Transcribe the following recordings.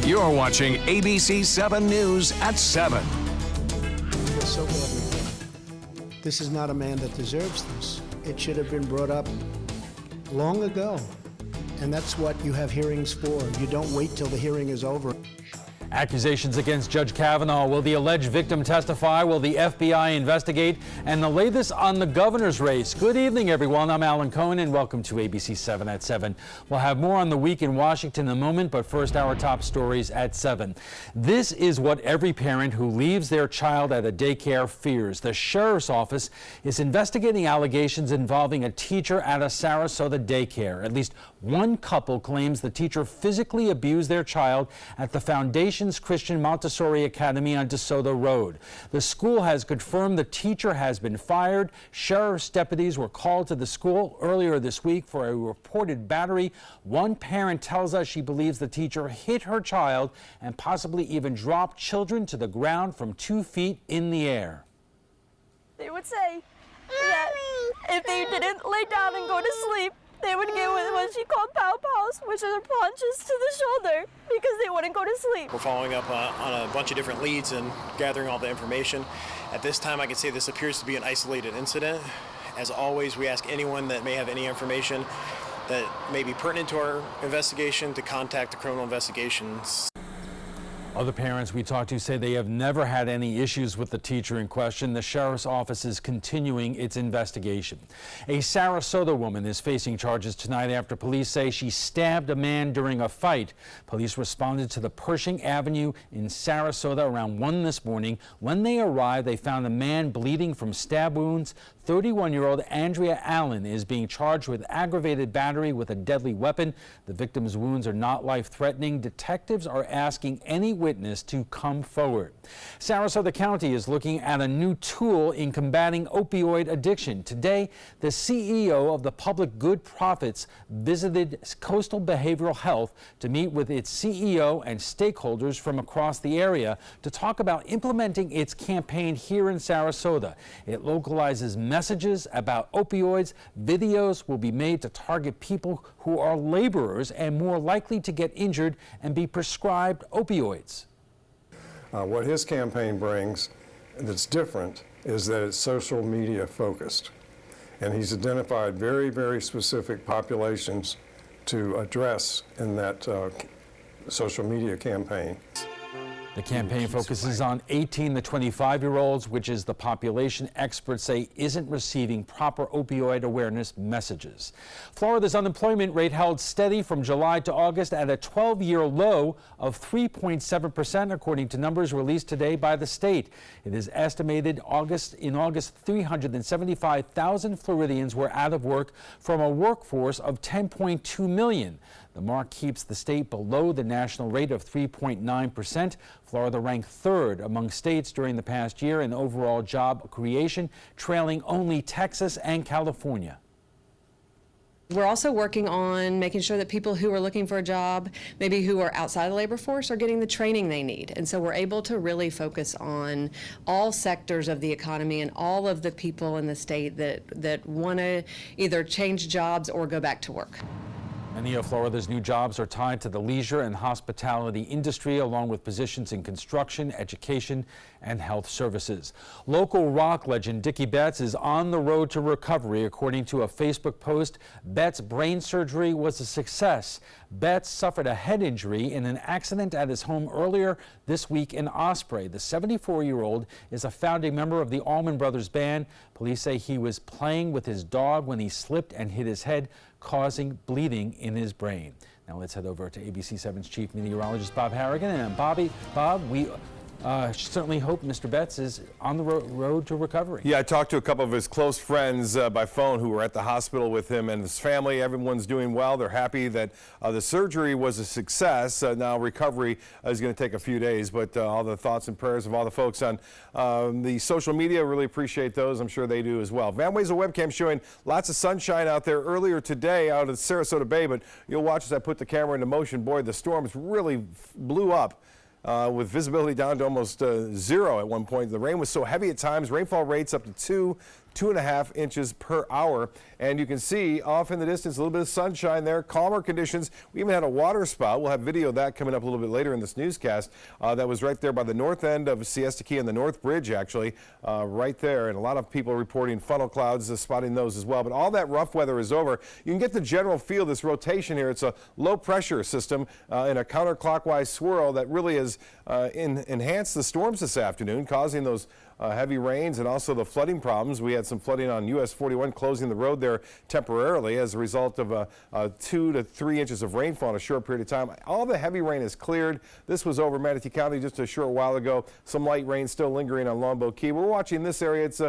You're watching ABC7 News at 7. So bad. This is not a man that deserves this. It should have been brought up long ago. And that's what you have hearings for. You don't wait till the hearing is over. Accusations against Judge Kavanaugh. Will the alleged victim testify? Will the FBI investigate? And the latest on the governor's race. Good evening, everyone. I'm Alan Cohen, and welcome to ABC 7 at 7. We'll have more on the week in Washington in a moment, but first, our top stories at 7. This is what every parent who leaves their child at a daycare fears. The sheriff's office is investigating allegations involving a teacher at a Sarasota daycare. At least one couple claims the teacher physically abused their child at the Foundation's Christian Montessori Academy on DeSoto Road. The school has confirmed the teacher has been fired. Sheriff's deputies were called to the school earlier this week for a reported battery. One parent tells us she believes the teacher hit her child and possibly even dropped children to the ground from 2 feet in the air. They would say that if they didn't lay down and go to sleep, they would get what she called pow-pows, which are punches to the shoulder, because they wouldn't go to sleep. We're following up on a bunch of different leads and gathering all the information. At this time, I can say this appears to be an isolated incident. As always, we ask anyone that may have any information that may be pertinent to our investigation to contact the criminal investigations. Other parents we talked to say they have never had any issues with the teacher in question. The sheriff's office is continuing its investigation. A Sarasota woman is facing charges tonight after police say she stabbed a man during a fight. Police responded to the Pershing Avenue in Sarasota around 1 this morning. When they arrived, they found a man bleeding from stab wounds. 31-year-old Andrea Allen is being charged with aggravated battery with a deadly weapon. The victim's wounds are not life-threatening. Detectives are asking any witness to come forward. Sarasota County is looking at a new tool in combating opioid addiction. Today, the CEO of the Public Good Profits visited Coastal Behavioral Health to meet with its CEO and stakeholders from across the area to talk about implementing its campaign here in Sarasota. It localizes messages about opioids. Videos will be made to target people who are laborers and more likely to get injured and be prescribed opioids. What his campaign brings that's different is that it's social media focused. And he's identified very, very specific populations to address in that social media campaign. The campaign focuses on 18 to 25-year-olds, which is the population experts say isn't receiving proper opioid awareness messages. Florida's unemployment rate held steady from July to August at a 12-year low of 3.7%, according to numbers released today by the state. It is estimated in August, 375,000 Floridians were out of work from a workforce of 10.2 million. The mark keeps the state below the national rate of 3.9%. Florida ranked third among states during the past year in overall job creation, trailing only Texas and California. We're also working on making sure that people who are looking for a job, maybe who are outside the labor force, are getting the training they need. And so we're able to really focus on all sectors of the economy and all of the people in the state that want to either change jobs or go back to work. Many of Florida's new jobs are tied to the leisure and hospitality industry, along with positions in construction, education, and health services. Local rock legend Dickie Betts is on the road to recovery. According to a Facebook post, Betts' brain surgery was a success. Betts suffered a head injury in an accident at his home earlier this week in Osprey. The 74-year-old is a founding member of the Allman Brothers Band. Police say he was playing with his dog when he slipped and hit his head, causing bleeding in his brain. Now let's head over to ABC7's chief meteorologist, Bob Harrigan. And Bob, we certainly hope Mr. Betts is on the road to recovery. Yeah, I talked to a couple of his close friends by phone who were at the hospital with him and his family. Everyone's doing well. They're happy that the surgery was a success. Now recovery is going to take a few days, but all the thoughts and prayers of all the folks on the social media, really appreciate those. I'm sure they do as well. Van Wezel webcam showing lots of sunshine out there earlier today out of Sarasota Bay, but you'll watch as I put the camera into motion. Boy, the storms really blew up. With visibility down to almost zero at one point. The rain was so heavy at times, rainfall rates up to 2 2.5 inches per hour. And you can see off in the distance a little bit of sunshine there, calmer conditions. We even had a water spout. We'll have video of that coming up a little bit later in this newscast. That was right there by the north end of Siesta Key and the North Bridge, actually, right there. And a lot of people reporting funnel clouds, spotting those as well. But all that rough weather is over. You can get the general feel of this rotation here. It's a low pressure system in a counterclockwise swirl that really has enhanced the storms this afternoon, causing those heavy rains and also the flooding problems. We had some flooding on US 41, closing the road there temporarily as a result of 2 to 3 inches of rainfall in a short period of time. All the heavy rain is cleared. This was over Manatee County just a short while ago. Some light rain still lingering on Longboat Key. We're watching this area. It's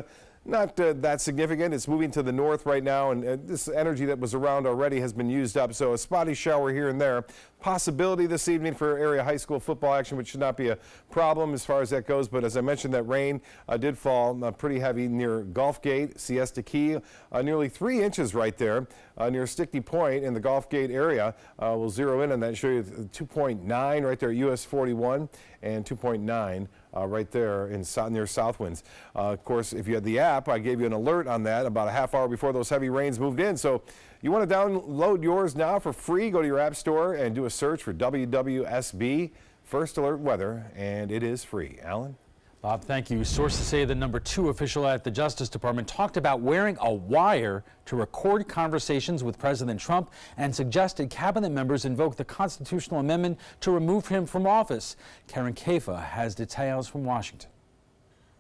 not that significant. It's moving to the north right now, and this energy that was around already has been used up, so a spotty shower here and there. Possibility this evening for area high school football action, which should not be a problem as far as that goes, but as I mentioned, that rain did fall pretty heavy near Gulf Gate, Siesta Key, nearly 3 inches right there near Stickney Point in the Gulf Gate area. We'll zero in on that and show you 2.9 right there at US 41 and 2.9 right there in near Southwinds. Of course, if you had the app, I gave you an alert on that about a half hour before those heavy rains moved in. So you want to download yours now for free. Go to your app store and do a search for WWSB First Alert Weather, and it is free. Alan? Bob, thank you. Sources say the #2 official at the Justice Department talked about wearing a wire to record conversations with President Trump and suggested cabinet members invoke the constitutional amendment to remove him from office. Karen Kafa has details from Washington.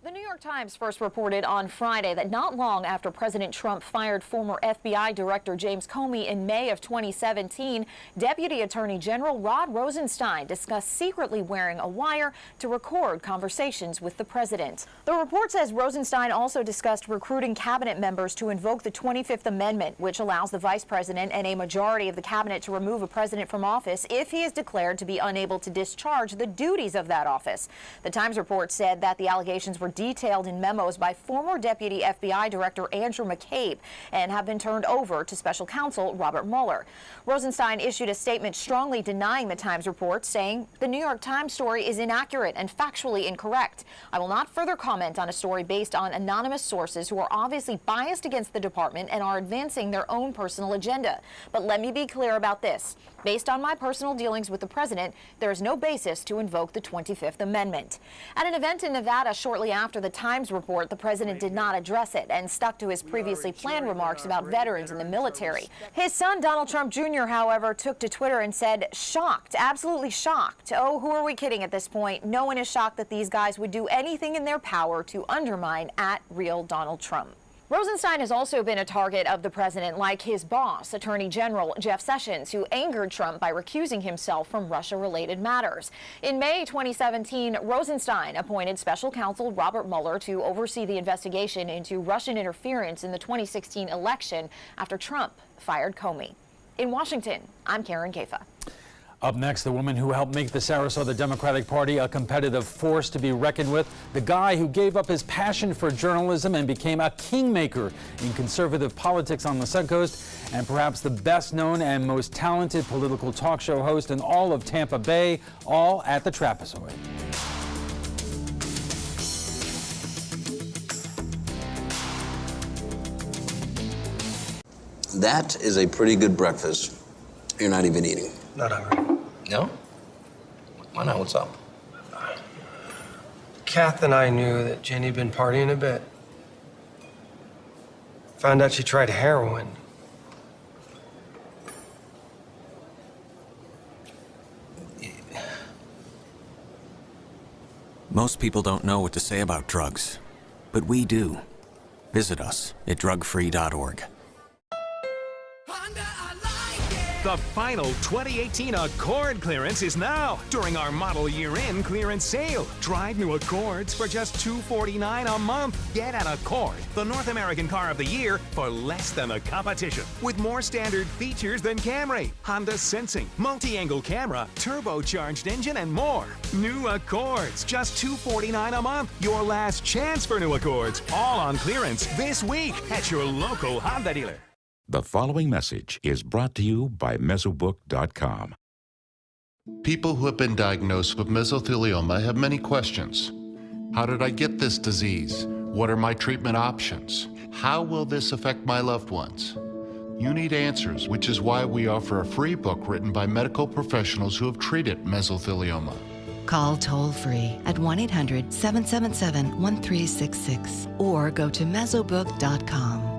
The New York Times first reported on Friday that not long after President Trump fired former FBI Director James Comey in May of 2017, Deputy Attorney General Rod Rosenstein discussed secretly wearing a wire to record conversations with the president. The report says Rosenstein also discussed recruiting cabinet members to invoke the 25th Amendment, which allows the vice president and a majority of the cabinet to remove a president from office if he is declared to be unable to discharge the duties of that office. The Times report said that the allegations were detailed in memos by former Deputy FBI Director Andrew McCabe and have been turned over to Special Counsel Robert Mueller. Rosenstein issued a statement strongly denying the Times report, saying the New York Times story is inaccurate and factually incorrect. I will not further comment on a story based on anonymous sources who are obviously biased against the department and are advancing their own personal agenda. But let me be clear about this. Based on my personal dealings with the president, there is no basis to invoke the 25th Amendment. At an event in Nevada shortly after the Times report, the president did not address it and stuck to his previously planned remarks about veterans and the military. His son, Donald Trump Jr., however, took to Twitter and said, shocked, absolutely shocked. Oh, who are we kidding at this point? No one is shocked that these guys would do anything in their power to undermine @real Donald Trump. Rosenstein has also been a target of the president, like his boss, Attorney General Jeff Sessions, who angered Trump by recusing himself from Russia-related matters. In May 2017, Rosenstein appointed Special Counsel Robert Mueller to oversee the investigation into Russian interference in the 2016 election after Trump fired Comey. In Washington, I'm Karen Kafa. Up next, the woman who helped make the Sarasota Democratic Party a competitive force to be reckoned with, the guy who gave up his passion for journalism and became a kingmaker in conservative politics on the Suncoast, and perhaps the best known and most talented political talk show host in all of Tampa Bay, all at the Trapezoid. That is a pretty good breakfast. You're not even eating. Not hungry. No? Why not? What's up? Kath and I knew that Jenny had been partying a bit. Found out she tried heroin. Most people don't know what to say about drugs, but we do. Visit us at drugfree.org. The final 2018 Accord clearance is now during our model year-end clearance sale. Drive new Accords for just $249 a month. Get an Accord, the North American car of the year, for less than the competition. With more standard features than Camry, Honda Sensing, multi-angle camera, turbocharged engine, and more. New Accords, just $249 a month. Your last chance for new Accords, all on clearance this week at your local Honda dealer. The following message is brought to you by Mesobook.com. People who have been diagnosed with mesothelioma have many questions. How did I get this disease? What are my treatment options? How will this affect my loved ones? You need answers, which is why we offer a free book written by medical professionals who have treated mesothelioma. Call toll-free at 1-800-777-1366 or go to mesobook.com.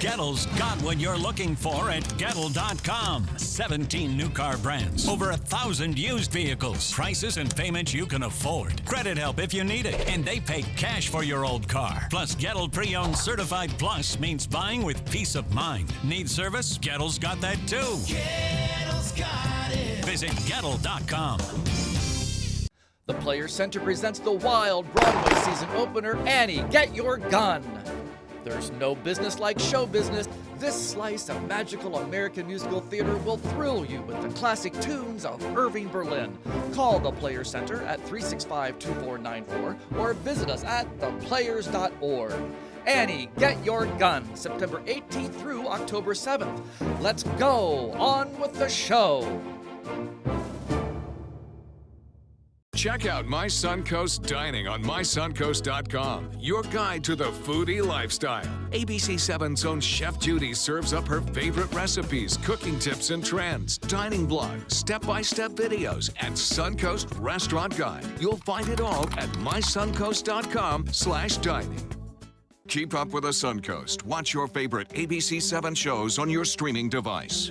Gettle's got what you're looking for at Gettle.com. 17 new car brands, over 1,000 used vehicles, prices and payments you can afford. Credit help if you need it, and they pay cash for your old car. Plus, Gettle Pre-Owned Certified Plus means buying with peace of mind. Need service? Gettle's got that too. Gettle's got it. Visit Gettle.com. The Players Center presents the wild Broadway season opener, Annie, Get Your Gun. There's no business like show business. This slice of magical American musical theater will thrill you with the classic tunes of Irving Berlin. Call the Players Center at 365-2494 or visit us at theplayers.org. Annie, Get Your Gun, September 18th through October 7th. Let's go on with the show. Check out My Suncoast Dining on mysuncoast.com, your guide to the foodie lifestyle. ABC7's own Chef Judy serves up her favorite recipes, cooking tips and trends, dining blogs, step-by-step videos, and Suncoast Restaurant Guide. You'll find it all at mysuncoast.com/dining. Keep up with the Suncoast. Watch your favorite ABC7 shows on your streaming device.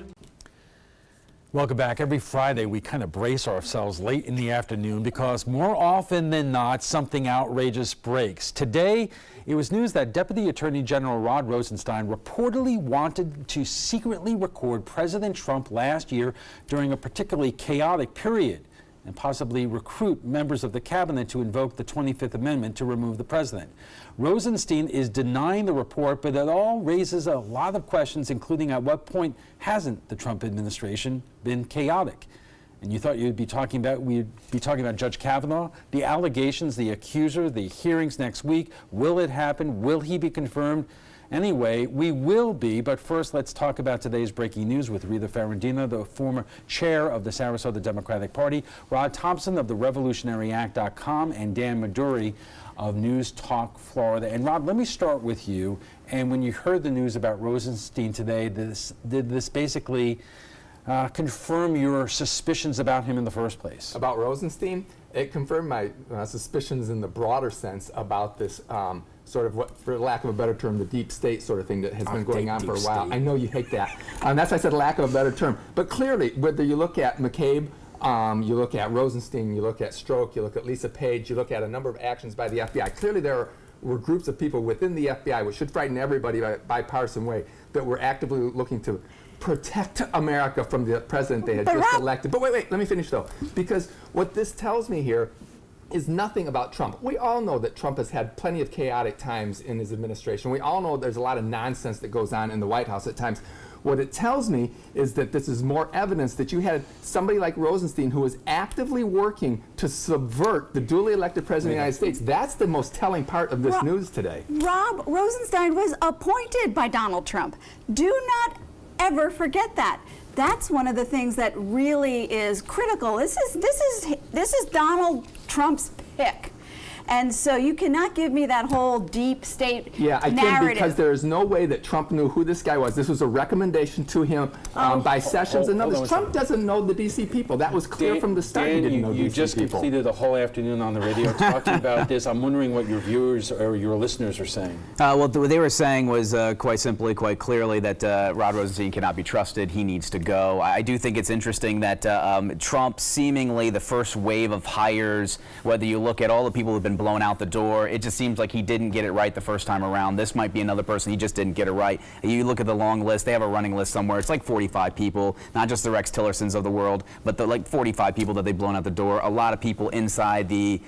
Welcome back. Every Friday, we kind of brace ourselves late in the afternoon because more often than not, something outrageous breaks. Today, it was news that Deputy Attorney General Rod Rosenstein reportedly wanted to secretly record President Trump last year during a particularly chaotic period and possibly recruit members of the cabinet to invoke the 25th Amendment to remove the president. Rosenstein is denying the report, but it all raises a lot of questions, including at what point hasn't the Trump administration been chaotic? And you thought we'd be talking about Judge Kavanaugh, the allegations, the accuser, the hearings next week. Will it happen? Will he be confirmed? Anyway, we will be, but first let's talk about today's breaking news with Rita Ferrandina, the former chair of the Sarasota Democratic Party, Rod Thompson of the RevolutionaryAct.com, and Dan Maduri of News Talk Florida. And Rod, let me start with you. And when you heard the news about Rosenstein today, did this basically confirm your suspicions about him in the first place? About Rosenstein? It confirmed my suspicions in the broader sense about this sort of, what, for lack of a better term, the deep state sort of thing that has been going on for a while. I know you hate that. That's why I said lack of a better term. But clearly, whether you look at McCabe, you look at Rosenstein, you look at Strzok, you look at Lisa Page, you look at a number of actions by the FBI. Clearly there were groups of people within the FBI, which should frighten everybody by a bipartisan way, that were actively looking to protect America from the president they had just elected. But wait, let me finish though. Because what this tells me here is nothing about Trump. We all know that Trump has had plenty of chaotic times in his administration. We all know there's a lot of nonsense that goes on in the White House at times. What it tells me is that this is more evidence that you had somebody like Rosenstein who was actively working to subvert the duly elected president of the United States. That's the most telling part of this news today. Rob, Rosenstein was appointed by Donald Trump. Do not ever forget that. That's one of the things that really is critical. This is Donald Trump's pick. And so you cannot give me that whole deep state narrative. I can, because there is no way that Trump knew who this guy was. This was a recommendation to him by Sessions and others. Trump doesn't know the D.C. people. That was clear from the start. He didn't know D.C. people. You just completed a whole afternoon on the radio talking about this. I'm wondering what your viewers or your listeners are saying. Well, what they were saying was quite simply, quite clearly, that Rod Rosenstein cannot be trusted. He needs to go. I do think it's interesting that Trump, seemingly the first wave of hires, whether you look at all the people who have been blown out the door, it just seems like he didn't get it right the first time around. This might be another person, he just didn't get it right. You look at the long list, they have a running list somewhere. It's like 45 people, not just the Rex Tillersons of the world, but the like 45 people that they've blown out the door. A lot of people inside the,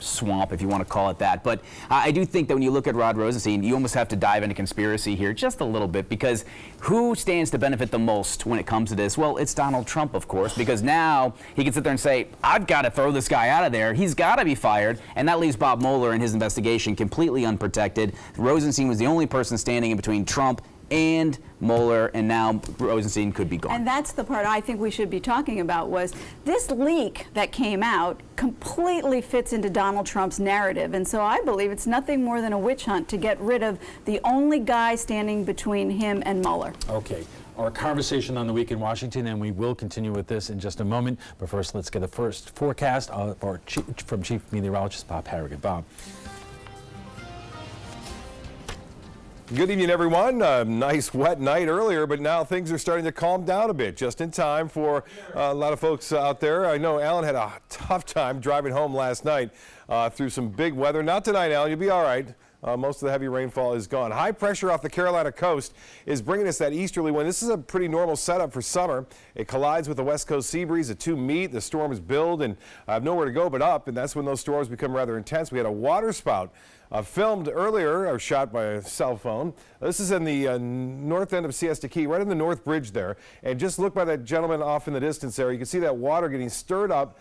swamp, if you want to call it that. But I do think that when you look at Rod Rosenstein, you almost have to dive into conspiracy here just a little bit, because who stands to benefit the most when it comes to this? Well, it's Donald Trump, of course, because now he can sit there and say, I've got to throw this guy out of there. He's got to be fired. And that leaves Bob Mueller and his investigation completely unprotected. Rosenstein was the only person standing in between Trump and Mueller, and now Rosenstein could be gone. And that's the part I think we should be talking about, was this leak that came out completely fits into Donald Trump's narrative. And so I believe it's nothing more than a witch hunt to get rid of the only guy standing between him and Mueller. Okay. Our conversation on the week in Washington, and we will continue with this in just a moment. But first, let's get the first forecast from Chief Meteorologist Bob Harrigan. Bob. Good evening, everyone. A nice wet night earlier, but now things are starting to calm down a bit, just in time for a lot of folks out there. I know Alan had a tough time driving home last night through some big weather. Not tonight, Alan. You'll be all right. Most of the heavy rainfall is gone. High pressure off the Carolina coast is bringing us that easterly wind. This is a pretty normal setup for summer. It collides with the west coast sea breeze. The two meet, the storms build, and have nowhere to go but up, and that's when those storms become rather intense. We had a water spout filmed earlier, or shot by a cell phone. This is in the north end of Siesta Key, right in the North Bridge there. And just look by that gentleman off in the distance there. You can see that water getting stirred up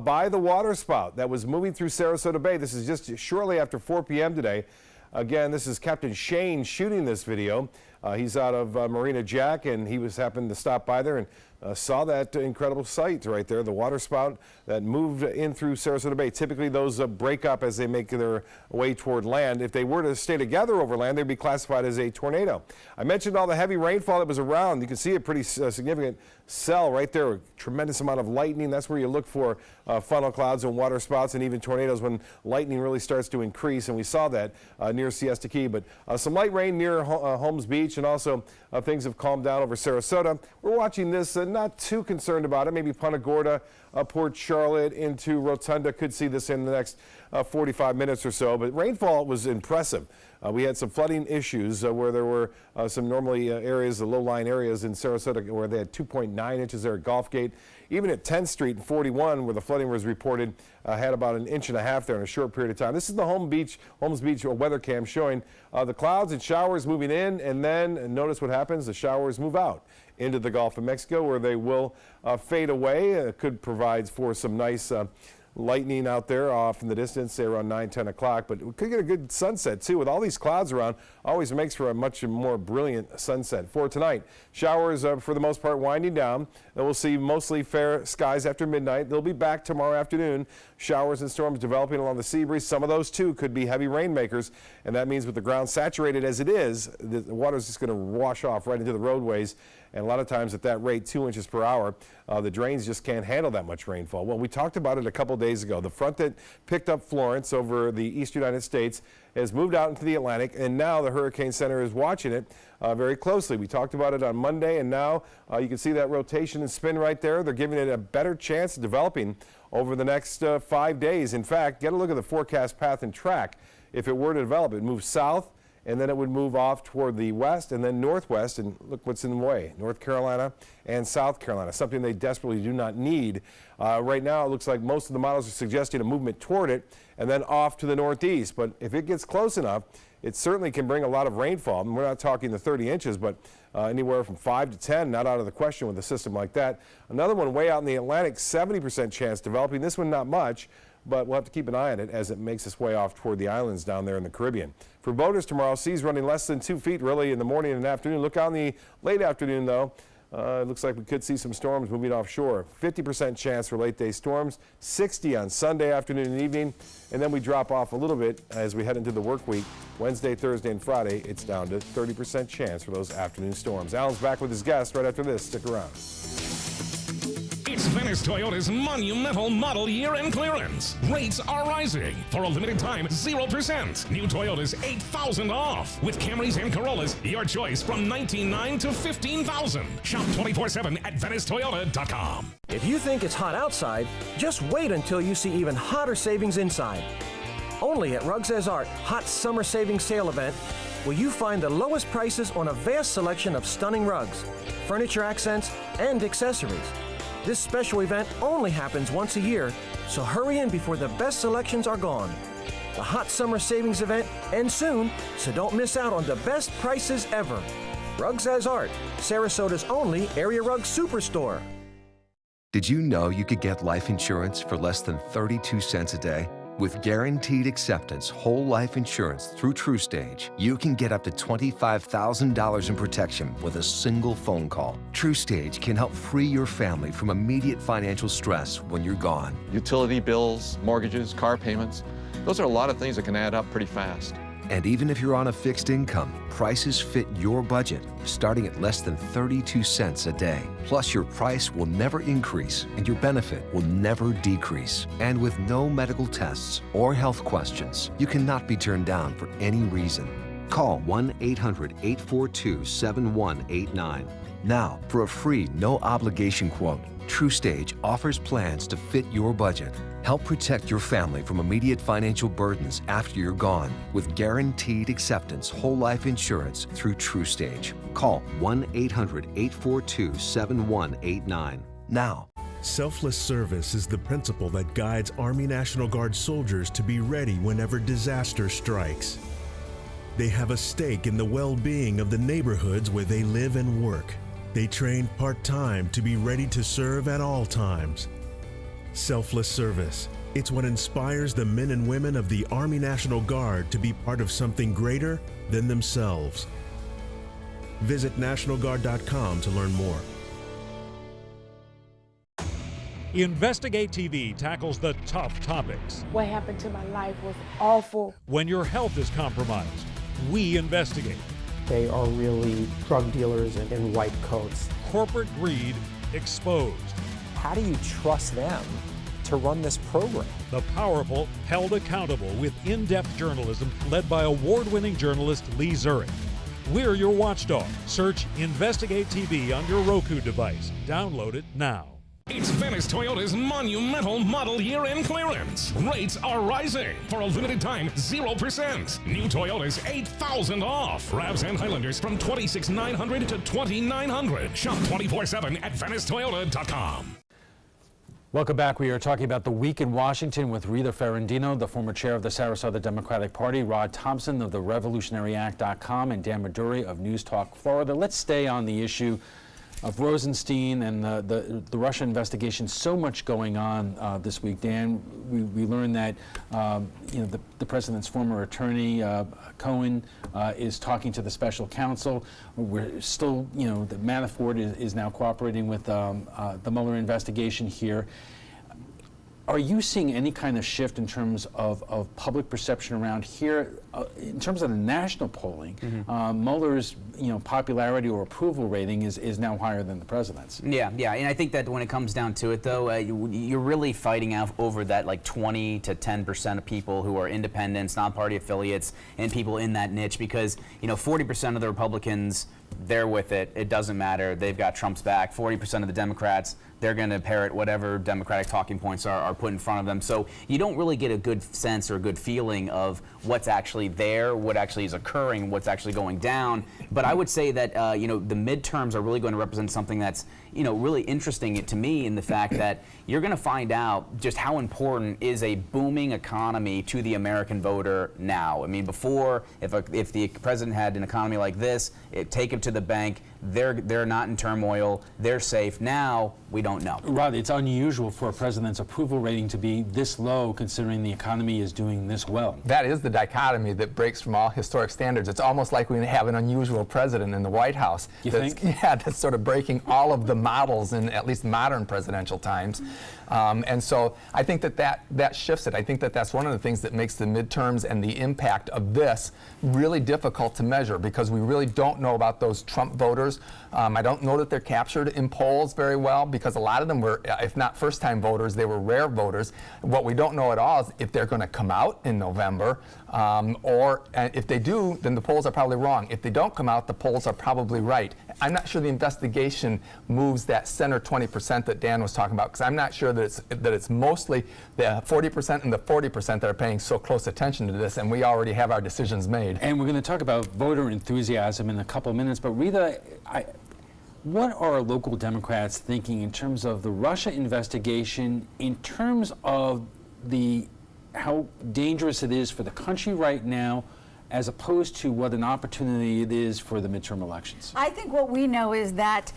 by the water spout that was moving through Sarasota Bay. This is just shortly after 4 p.m. today. Again, this is Captain Shane shooting this video. He's out of Marina Jack, and he happened to stop by there and saw that incredible sight right there, the water spout that moved in through Sarasota Bay. Typically, those break up as they make their way toward land. If they were to stay together over land, they'd be classified as a tornado. I mentioned all the heavy rainfall that was around. You can see a pretty significant cell right there, a tremendous amount of lightning. That's where you look for funnel clouds and water spouts and even tornadoes when lightning really starts to increase, and we saw that near Siesta Key. But some light rain near Holmes Beach, and also things have calmed down over Sarasota. We're watching this, not too concerned about it. Maybe Punta Gorda, Port Charlotte into Rotunda could see this in the next 45 minutes or so. But rainfall was impressive. We had some flooding issues where there were some normally areas, the low-lying areas in Sarasota where they had 2.9 inches there at Gulfgate. Even at 10th Street and 41, where the flooding was reported, had about 1.5 inches there in a short period of time. This is the Holmes Beach weather cam showing the clouds and showers moving in, and then notice what happens. The showers move out into the Gulf of Mexico, where they will fade away. It could provide for some nice lightning out there off in the distance, say around 9, 10 o'clock. But we could get a good sunset, too. With all these clouds around, always makes for a much more brilliant sunset. For tonight, showers for the most part winding down. And we'll see mostly fair skies after midnight. They'll be back tomorrow afternoon. Showers and storms developing along the sea breeze. Some of those, too, could be heavy rainmakers. And that means with the ground saturated as it is, the water is just going to wash off right into the roadways. And a lot of times at that rate, 2 inches per hour, the drains just can't handle that much rainfall. Well, we talked about it a couple days ago. The front that picked up Florence over the east United States has moved out into the Atlantic, and now the Hurricane Center is watching it very closely. We talked about it on Monday, and now you can see that rotation and spin right there. They're giving it a better chance of developing over the next 5 days. In fact, get a look at the forecast path and track. If it were to develop, it moves south, and then it would move off toward the west and then northwest, and look what's in the way, North Carolina and South Carolina, something they desperately do not need. Right now, it looks like most of the models are suggesting a movement toward it and then off to the northeast. But if it gets close enough, it certainly can bring a lot of rainfall. And we're not talking the 30 inches, but anywhere from 5 to 10, not out of the question with a system like that. Another one way out in the Atlantic, 70% chance developing. This one not much, but we'll have to keep an eye on it as it makes its way off toward the islands down there in the Caribbean. For boaters tomorrow, seas running less than 2 feet really in the morning and afternoon. Look out in the late afternoon, though. It looks like we could see some storms moving offshore. 50% chance for late day storms, 60 on Sunday afternoon and evening, and then we drop off a little bit as we head into the work week. Wednesday, Thursday, and Friday, it's down to 30% chance for those afternoon storms. Alan's back with his guest right after this. Stick around. It's Venice Toyota's monumental model year-end clearance. Rates are rising. For a limited time, 0%. New Toyotas, $8,000 off. With Camrys and Corollas, your choice from $19,900 to $15,000. Shop 24/7 at VeniceToyota.com. If you think it's hot outside, just wait until you see even hotter savings inside. Only at Rugs As Art Hot Summer Savings Sale event will you find the lowest prices on a vast selection of stunning rugs, furniture accents, and accessories. This special event only happens once a year, so hurry in before the best selections are gone. The Hot Summer Savings event ends soon, so don't miss out on the best prices ever. Rugs As Art, Sarasota's only area rug superstore. Did you know you could get life insurance for less than 32 cents a day? With guaranteed acceptance whole life insurance through TrueStage, you can get up to $25,000 in protection with a single phone call. TrueStage can help free your family from immediate financial stress when you're gone. Utility bills, mortgages, car payments, those are a lot of things that can add up pretty fast. And even if you're on a fixed income, prices fit your budget, starting at less than 32 cents a day. Plus, your price will never increase and your benefit will never decrease. And with no medical tests or health questions, you cannot be turned down for any reason. Call 1-800-842-7189. Now, for a free, no-obligation quote, TrueStage offers plans to fit your budget. Help protect your family from immediate financial burdens after you're gone with guaranteed acceptance whole life insurance through TrueStage. Call 1-800-842-7189 now. Selfless service is the principle that guides Army National Guard soldiers to be ready whenever disaster strikes. They have a stake in the well-being of the neighborhoods where they live and work. They train part-time to be ready to serve at all times. Selfless service. It's what inspires the men and women of the Army National Guard to be part of something greater than themselves. Visit NationalGuard.com to learn more. Investigate TV tackles the tough topics. What happened to my life was awful. When your health is compromised, we investigate. They are really drug dealers in white coats. Corporate greed exposed. How do you trust them to run this program? The powerful held accountable with in-depth journalism led by award-winning journalist Lee Zurich. We're your watchdog. Search Investigate TV on your Roku device. Download it now. It's Venice Toyota's monumental model year-end clearance. Rates are rising. For a limited time, 0%. New Toyotas, $8,000 off. RAVs and Highlanders from $26,900 to $2,900. Shop 24/7 at VeniceToyota.com. Welcome back. We are talking about the week in Washington with Rita Ferrandino, the former chair of the Sarasota Democratic Party, Rod Thompson of the RevolutionaryAct.com, and Dan Maduri of News Talk Florida. Let's stay on the issue of Rosenstein and the Russia investigation. So much going on this week, Dan. We learned that the president's former attorney Cohen is talking to the special counsel. We're still, the Manafort is now cooperating with the Mueller investigation here. Are you seeing any kind of shift in terms of public perception around here? In terms of the national polling, Mueller's popularity or approval rating is now higher than the president's. Yeah, and I think that when it comes down to it, though, you're really fighting out over that 20 to 10% of people who are independents, non-party affiliates, and people in that niche, because 40% of the Republicans, they're with it. It doesn't matter. They've got Trump's back. 40% of the Democrats, they're going to parrot whatever Democratic talking points are put in front of them. So you don't really get a good sense or a good feeling of what's actually there, what actually is occurring, what's actually going down. But I would say that the midterms are really going to represent something that's really interesting to me, in the fact that you're going to find out just how important is a booming economy to the American voter now. I mean, before, if the president had an economy like this, take him to the bank. They're not in turmoil. They're safe. Now we don't know. Rod, it's unusual for a president's approval rating to be this low, considering the economy is doing this well. That is the dichotomy that breaks from all historic standards. It's almost like we have an unusual president in the White House. You think? Yeah, that's sort of breaking all of the models in at least modern presidential times. And so I think that shifts it. I think that's one of the things that makes the midterms and the impact of this really difficult to measure, because we really don't know about those Trump voters. I don't know that they're captured in polls very well, because a lot of them were, if not first-time voters, they were rare voters. What we don't know at all is if they're going to come out in November, or if they do, then the polls are probably wrong. If they don't come out, the polls are probably right. I'm not sure the investigation moves that center 20% that Dan was talking about, because I'm not sure that it's mostly the 40% and the 40% that are paying so close attention to this, and we already have our decisions made. And we're going to talk about voter enthusiasm in a couple of minutes, but Rita, what are local Democrats thinking in terms of the Russia investigation, in terms of how dangerous it is for the country right now, as opposed to what an opportunity it is for the midterm elections? I think what we know is that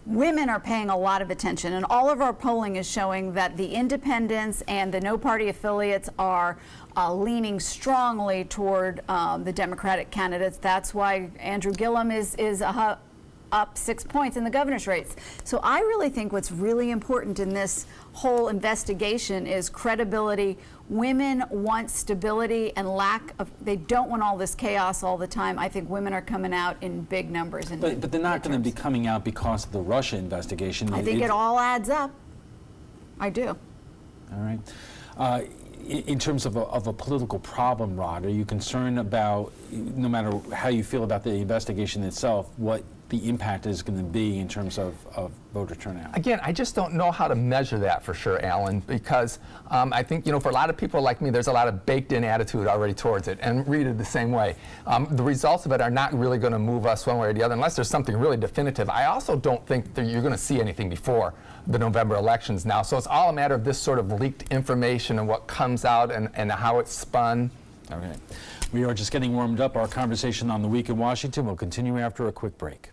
women are paying a lot of attention, and all of our polling is showing that the independents and the no-party affiliates are leaning strongly toward the Democratic candidates. That's why Andrew Gillum is up 6 points in the governor's race. So I really think what's really important in this whole investigation is credibility. Women want stability and they don't want all this chaos all the time. I think women are coming out in big numbers. But they're not going to be coming out because of the Russia investigation. I think it all adds up. I do. All right. In terms of a political problem, Rod, are you concerned about, no matter how you feel about the investigation itself, what the impact is going to be in terms of voter turnout? Again, I just don't know how to measure that for sure, Alan, because I think, for a lot of people like me, there's a lot of baked-in attitude already towards it, and read it the same way. The results of it are not really going to move us one way or the other unless there's something really definitive. I also don't think that you're going to see anything before the November elections now, so it's all a matter of this sort of leaked information and what comes out and how it's spun. Okay. We are just getting warmed up. Our conversation on the week in Washington will continue after a quick break.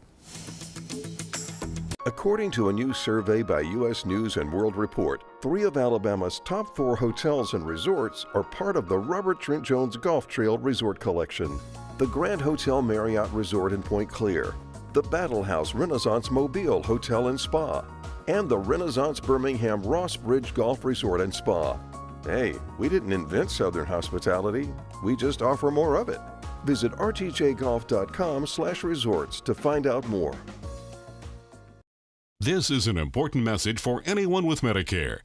According to a new survey by U.S. News & World Report, 3 of Alabama's top 4 hotels and resorts are part of the Robert Trent Jones Golf Trail Resort Collection. The Grand Hotel Marriott Resort in Point Clear, the Battle House Renaissance Mobile Hotel and Spa, and the Renaissance Birmingham Ross Bridge Golf Resort and Spa. Hey, we didn't invent Southern hospitality, we just offer more of it. Visit rtjgolf.com/resorts to find out more. This is an important message for anyone with Medicare.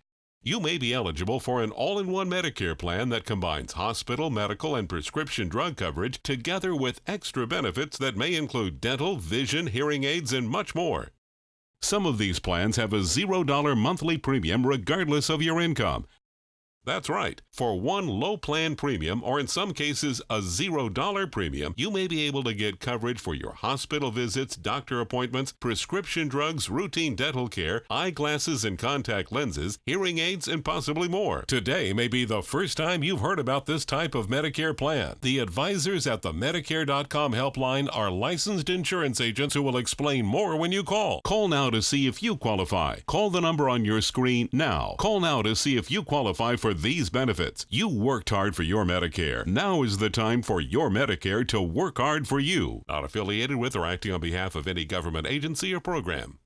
You may be eligible for an all-in-one Medicare plan that combines hospital, medical, and prescription drug coverage together with extra benefits that may include dental, vision, hearing aids, and much more. Some of these plans have a $0 monthly premium regardless of your income. That's right. For one low plan premium, or in some cases a $0 premium, you may be able to get coverage for your hospital visits, doctor appointments, prescription drugs, routine dental care, eyeglasses and contact lenses, hearing aids, and possibly more. Today may be the first time you've heard about this type of Medicare plan. The advisors at the Medicare.com helpline are licensed insurance agents who will explain more when you call. Call now to see if you qualify. Call the number on your screen now. Call now to see if you qualify for these benefits. You worked hard for your Medicare. Now is the time for your Medicare to work hard for you. Not affiliated with or acting on behalf of any government agency or program.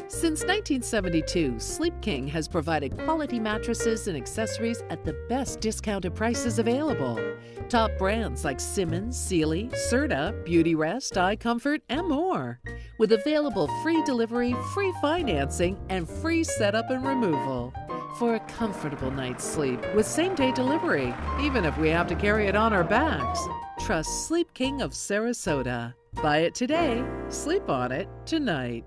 Since 1972, Sleep King has provided quality mattresses and accessories at the best discounted prices available. Top brands like Simmons, Sealy, Serta, Beautyrest, iComfort, and more. With available free delivery, free financing, and free setup and removal. For a comfortable night's sleep with same-day delivery, even if we have to carry it on our backs. Trust Sleep King of Sarasota. Buy it today, sleep on it tonight.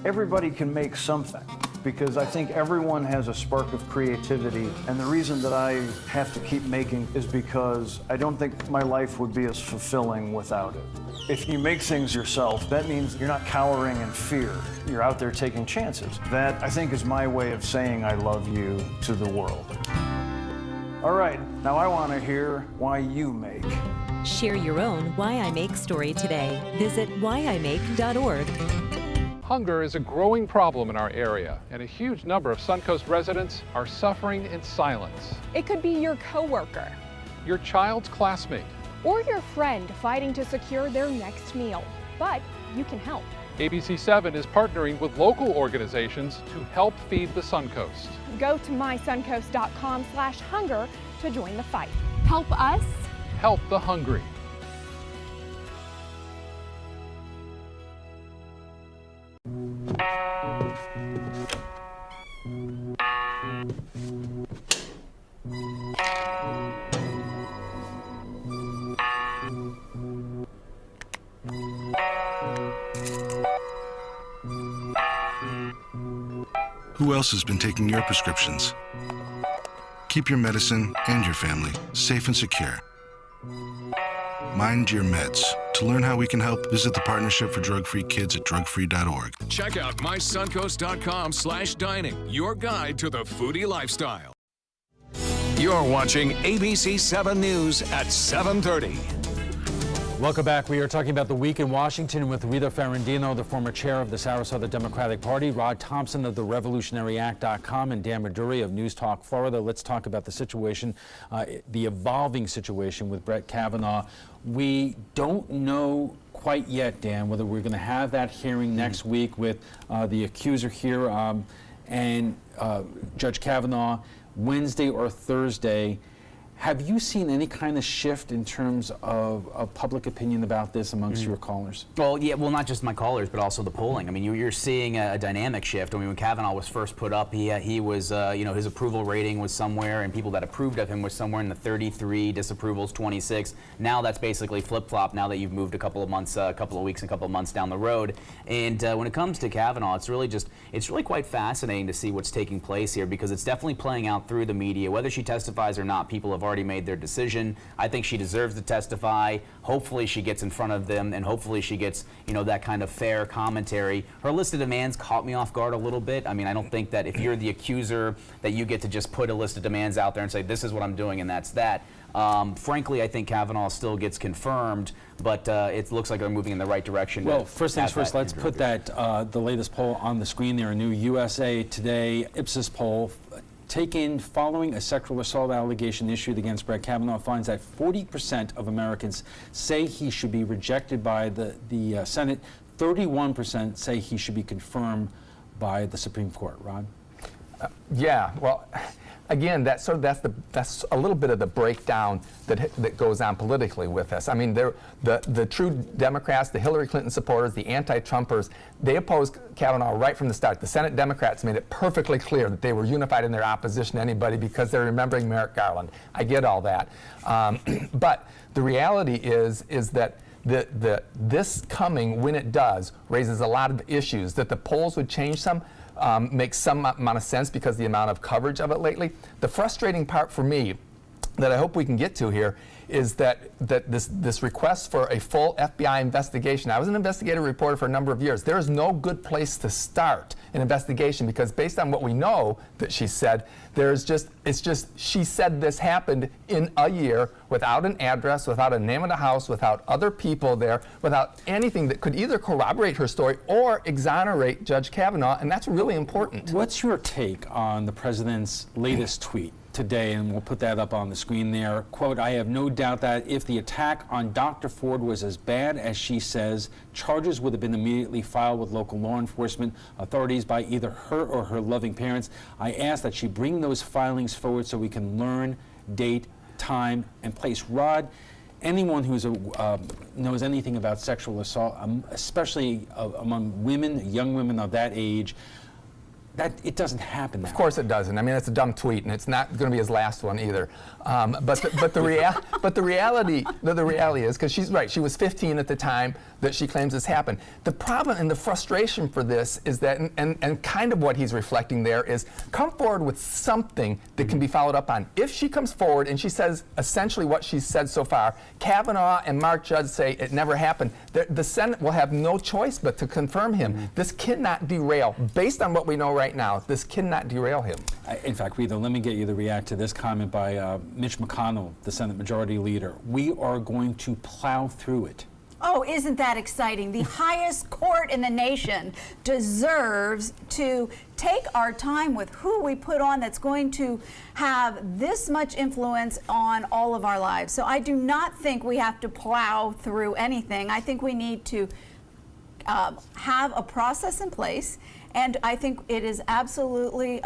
Everybody can make something, because I think everyone has a spark of creativity, and the reason that I have to keep making is because I don't think my life would be as fulfilling without it. If you make things yourself, that means you're not cowering in fear. You're out there taking chances. That, I think, is my way of saying I love you to the world. All right, now I want to hear why you make. Share your own Why I Make story today. Visit whyimake.org. Hunger is a growing problem in our area, and a huge number of Suncoast residents are suffering in silence. It could be your coworker, your child's classmate, or your friend fighting to secure their next meal. But you can help. ABC7 is partnering with local organizations to help feed the Suncoast. Go to mysuncoast.com/hunger to join the fight. Help us. Help the hungry. Who else has been taking your prescriptions? Keep your medicine and your family safe and secure. Mind your meds. To learn how we can help, visit the Partnership for Drug-Free Kids at drugfree.org. Check out mysuncoast.com/dining, your guide to the foodie lifestyle. You're watching ABC7 News at 7:30. Welcome back. We are talking about the week in Washington with Rita Ferrandino, the former chair of the Sarasota Democratic Party, Rod Thompson of the RevolutionaryAct.com, and Dan Maduri of News Talk Florida. Let's talk about the situation, the evolving situation with Brett Kavanaugh. We don't know quite yet, Dan, whether we're going to have that hearing next week with the accuser here and Judge Kavanaugh Wednesday or Thursday. Have you seen any kind of shift in terms of public opinion about this amongst your callers? Well, yeah, well, not just my callers, but also the polling. I mean, you're seeing a dynamic shift. I mean, when Kavanaugh was first put up, he was, his approval rating was somewhere, and people that approved of him was somewhere in the 33, disapprovals 26. Now that's basically flip-flop. Now that you've moved a couple of months, a couple of weeks, a couple of months down the road, and when it comes to Kavanaugh, it's really quite fascinating to see what's taking place here, because it's definitely playing out through the media. Whether she testifies or not, people have already made their decision. I think she deserves to testify. Hopefully she gets in front of them, and hopefully she gets, that kind of fair commentary. Her list of demands caught me off guard a little bit. I mean, I don't think that if you're the accuser that you get to just put a list of demands out there and say, this is what I'm doing and that's that. Frankly, I think Kavanaugh still gets confirmed, but it looks like they're moving in the right direction. Well, first things first, let's put that the latest poll on the screen there, a new USA Today Ipsos poll taken following a sexual assault allegation issued against Brett Kavanaugh finds that 40% of Americans say he should be rejected by the Senate. 31% say he should be confirmed by the Supreme Court. Rod? Yeah, well, again, that's a little bit of the breakdown that goes on politically with this. I mean, the true Democrats, the Hillary Clinton supporters, the anti-Trumpers, they opposed Kavanaugh right from the start. The Senate Democrats made it perfectly clear that they were unified in their opposition to anybody because they're remembering Merrick Garland. I get all that, but the reality is that this coming, when it does, raises a lot of issues that the polls would change some. Makes some amount of sense because of the amount of coverage of it lately. The frustrating part for me that I hope we can get to here is that this request for a full FBI investigation. I was an investigative reporter for a number of years. There is no good place to start an investigation because based on what we know that she said, she said this happened in a year without an address, without a name of the house, without other people there, without anything that could either corroborate her story or exonerate Judge Kavanaugh, and that's really important. What's your take on the president's latest tweet today, and we'll put that up on the screen there? Quote, "I have no doubt that if the attack on Dr. Ford was as bad as she says, charges would have been immediately filed with local law enforcement authorities by either her or her loving parents. I ask that she bring those filings forward so we can learn date, time, and place." Rod, anyone who knows anything about sexual assault, especially among women, young women of that age, that it doesn't happen now. Of course it doesn't. I mean, it's a dumb tweet, and it's not going to be his last one either. But the reality is, because she's right, she was 15 at the time that she claims this happened. The problem and the frustration for this is that, and kind of what he's reflecting there is, come forward with something that can be followed up on. If she comes forward and she says essentially what she's said so far, Kavanaugh and Mark Judge say it never happened, the Senate will have no choice but to confirm him. This cannot derail, based on what we know right now, this cannot derail him. In fact, Rita, let me get you to react to this comment by Mitch McConnell, the Senate Majority Leader. "We are going to plow through it." Oh, isn't that exciting? The highest court in the nation deserves to take our time with who we put on that's going to have this much influence on all of our lives. So I do not think we have to plow through anything. I think we need to have a process in place. And I think it is absolutely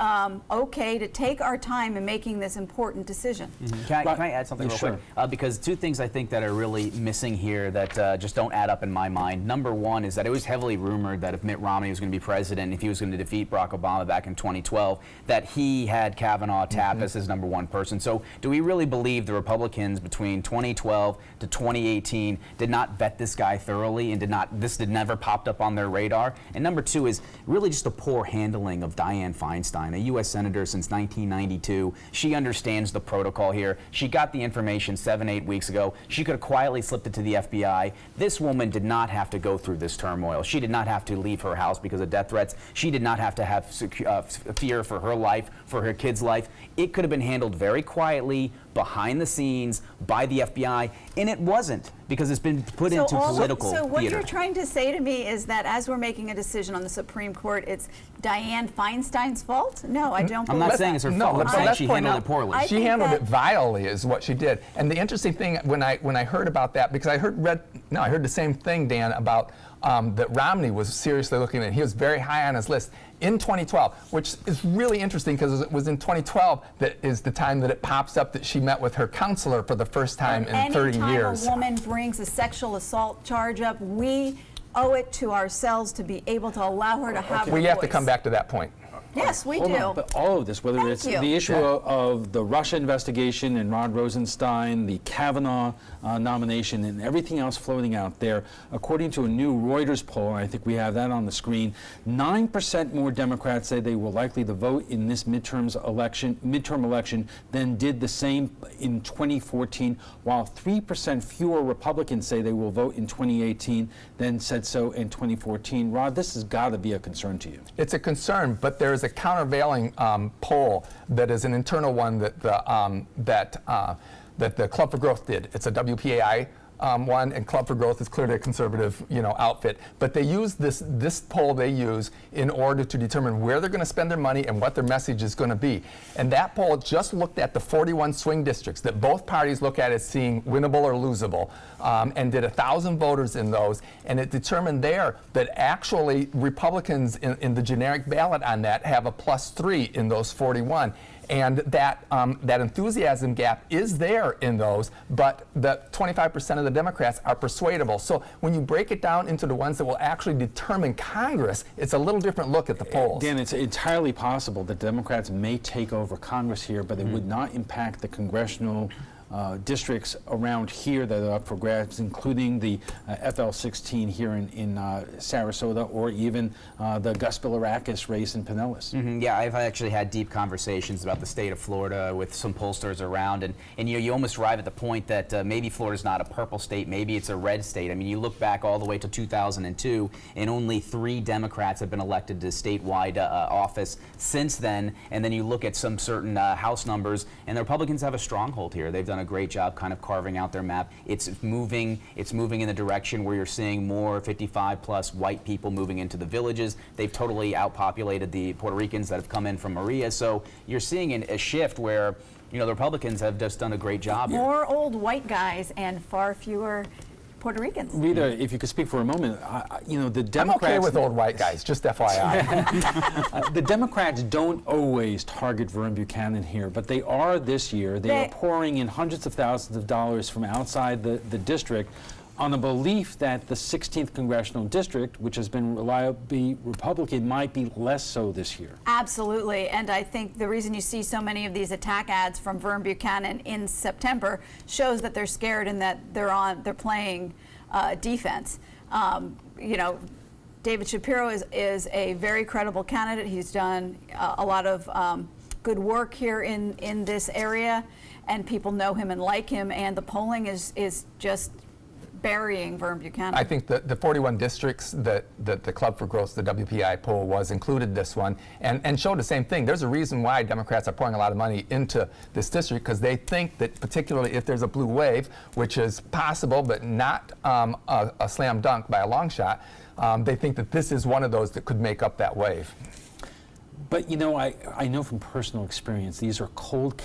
okay to take our time in making this important decision. Can I add something real quick? Because two things I think that are really missing here that just don't add up in my mind. Number one is that it was heavily rumored that if Mitt Romney was going to be president, if he was going to defeat Barack Obama back in 2012, that he had Kavanaugh tapped as his number one person. So do we really believe the Republicans between 2012 to 2018 did not vet this guy thoroughly and this never popped up on their radar? And number two is really just just a poor handling of Dianne Feinstein, a U.S. Senator since 1992. She understands the protocol here. She got the information 7-8 weeks ago. She could have quietly slipped it to the FBI. This woman did not have to go through this turmoil. She did not have to leave her house because of death threats. She did not have to have fear for her life, for her kid's life. It could have been handled very quietly, behind the scenes, by the FBI, and it wasn't, because it's been put into political So what theater. you're trying to say to me is that as we're making a decision on the Supreme Court, it's Dianne Feinstein's fault? No, I don't believe I'm not saying it's her fault. I'm saying she handled it poorly. She handled it vilely, is what she did. And the interesting thing, when I heard about that, because I heard the same thing, Dan, about that Romney was seriously looking at. He was very high on his list in 2012, which is really interesting because it was in 2012 that is the time that it pops up that she met with her counselor for the first time in 30 years. Anytime a woman brings a sexual assault charge up, we owe it to ourselves to be able to allow her to have her We have to voice. come back to that point. Yes, we Hold do. on, but all of this, whether it's the issue of the Russia investigation and Rod Rosenstein, the Kavanaugh nomination, and everything else floating out there, according to a new Reuters poll, I think we have that on the screen, 9% more Democrats say they were likely to vote in this midterm election than did the same in 2014, while 3% fewer Republicans say they will vote in 2018 than said so in 2014. Rod, this has got to be a concern to you. It's a concern, but there is a countervailing poll that is an internal one that the Club for Growth did. It's a WPAI one, and Club for Growth is clearly a conservative, outfit. But they use this poll they use in order to determine where they're going to spend their money and what their message is going to be. And that poll just looked at the 41 swing districts that both parties look at as seeing winnable or losable, and did 1,000 voters in those. And it determined there that actually Republicans in the generic ballot on that have a +3 in those 41. And that enthusiasm gap is there in those, but the 25% of the Democrats are persuadable. So when you break it down into the ones that will actually determine Congress, it's a little different look at the polls. Dan, it's entirely possible that Democrats may take over Congress here, but it would not impact the congressional districts around here that are up for grabs, including the FL16 here in Sarasota, or even the Gus Bilirakis race in Pinellas. Yeah, I've actually had deep conversations about the state of Florida with some pollsters around, and you almost arrive at the point that maybe Florida's not a purple state, maybe it's a red state. I mean, you look back all the way to 2002, and only 3 Democrats have been elected to statewide office since then, and then you look at some certain House numbers, and the Republicans have a stronghold here. They've done a great job kind of carving out their map. It's moving in the direction where you're seeing more 55+ white people moving into the villages. They've totally outpopulated the Puerto Ricans that have come in from Maria. So you're seeing a shift where the Republicans have just done a great job. More old white guys and far fewer Puerto Ricans. Rita, if you could speak for a moment, the Democrats... I'm okay with old white guys, just FYI. The Democrats don't always target Vern Buchanan here, but they are this year. They are pouring in hundreds of thousands of dollars from outside the district on the belief that the 16th congressional district, which has been reliably Republican, might be less so this year. Absolutely, and I think the reason you see so many of these attack ads from Vern Buchanan in September shows that they're scared and that they're playing defense. David Shapiro is a very credible candidate. He's done a lot of good work here in this area, and people know him and like him, and the polling is just burying Vern Buchanan. I think the 41 districts that the Club for Growth, the WPI poll was, included this one and showed the same thing. There's a reason why Democrats are pouring a lot of money into this district, because they think that particularly if there's a blue wave, which is possible but not a slam dunk by a long shot, they think that this is one of those that could make up that wave. But I know from personal experience, these are cold